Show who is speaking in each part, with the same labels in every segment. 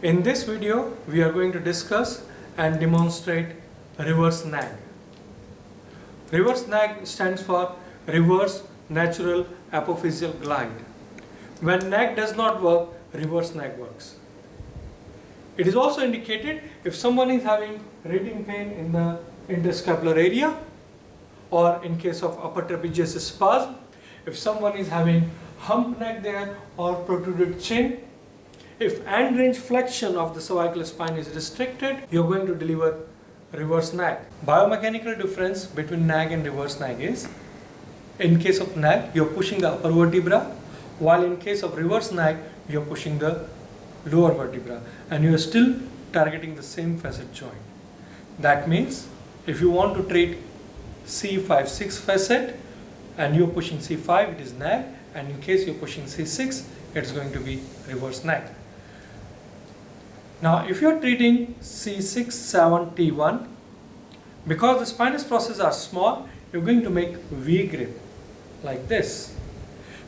Speaker 1: In this video, we are going to discuss and demonstrate reverse NAG. Reverse NAG stands for Reverse Natural Apophyseal Glide. When NAG does not work, reverse NAG works. It is also indicated if someone is having radiating pain in the interscapular area, or in case of upper trapezius spasm, if someone is having hump neck there or protruded chin. If end range flexion of the cervical spine is restricted, you are going to deliver reverse NAG. Biomechanical difference between NAG and reverse NAG is, in case of NAG, you are pushing the upper vertebra, while in case of reverse NAG, you are pushing the lower vertebra, and you are still targeting the same facet joint. That means, if you want to treat C5-6 facet, and you are pushing C5, it is NAG, and in case you are pushing C6, it is going to be reverse NAG. Now, if you are treating C6, 7, T1, because the spinous processes are small, you are going to make V grip like this.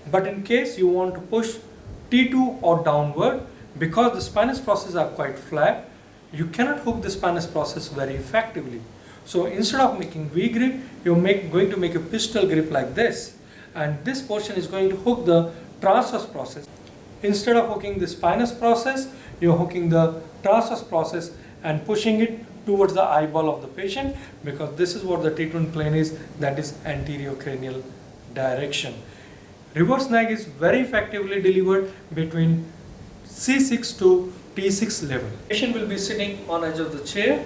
Speaker 1: But in case you want to push T2 or downward, because the spinous processes are quite flat, you cannot hook the spinous process very effectively. So instead of making V grip, you are going to make a pistol grip like this. And this portion is going to hook the transverse process. Instead of hooking the spinous process, you are hooking the transverse process and pushing it towards the eyeball of the patient, because this is what the treatment plane is, that is anterior cranial direction. Reverse NAG is very effectively delivered between C6 to T6 level. The patient will be sitting on edge of the chair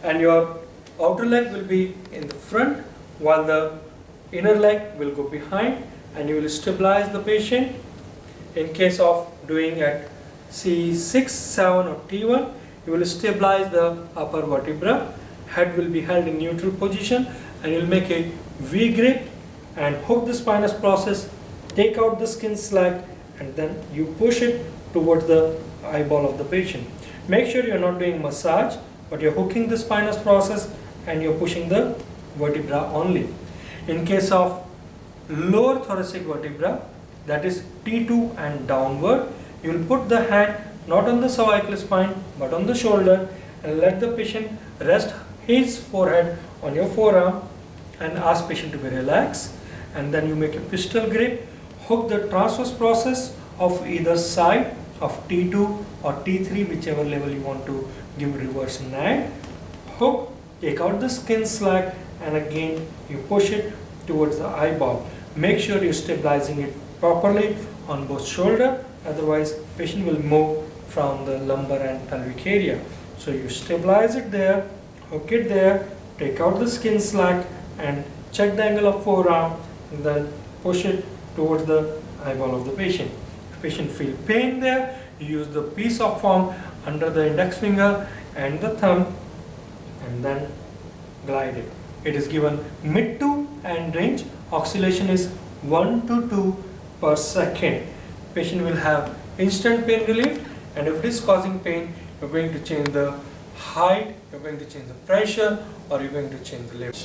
Speaker 1: and your outer leg will be in the front while the inner leg will go behind, and you will stabilize the patient. In case of doing at C6, 7 or T1, you will stabilize the upper vertebra, head will be held in neutral position, and you will make a V grip and hook the spinous process, take out the skin slack, and then you push it towards the eyeball of the patient. Make sure you are not doing massage, but you are hooking the spinous process and you are pushing the vertebra only. In case of lower thoracic vertebra, that is T2 and downward, you will put the hand not on the cervical spine but on the shoulder and let the patient rest his forehead on your forearm and ask patient to be relaxed, and then you make a pistol grip, hook the transverse process of either side of T2 or T3, whichever level you want to give reverse NAG, hook, take out the skin slack, and again you push it towards the eyeball. Make sure you're stabilizing it properly on both shoulder, otherwise patient will move from the lumbar and pelvic area. So you stabilize it there, hook it there, take out the skin slack and check the angle of forearm, and then push it towards the eyeball of the patient. If patient feel pain there, you use the piece of foam under the index finger and the thumb and then glide it. It is given mid to end range. Oscillation is 1 to 2 per second. Patient will have instant pain relief, and if it is causing pain, you're going to change the height, you're going to change the pressure, or you're going to change the level.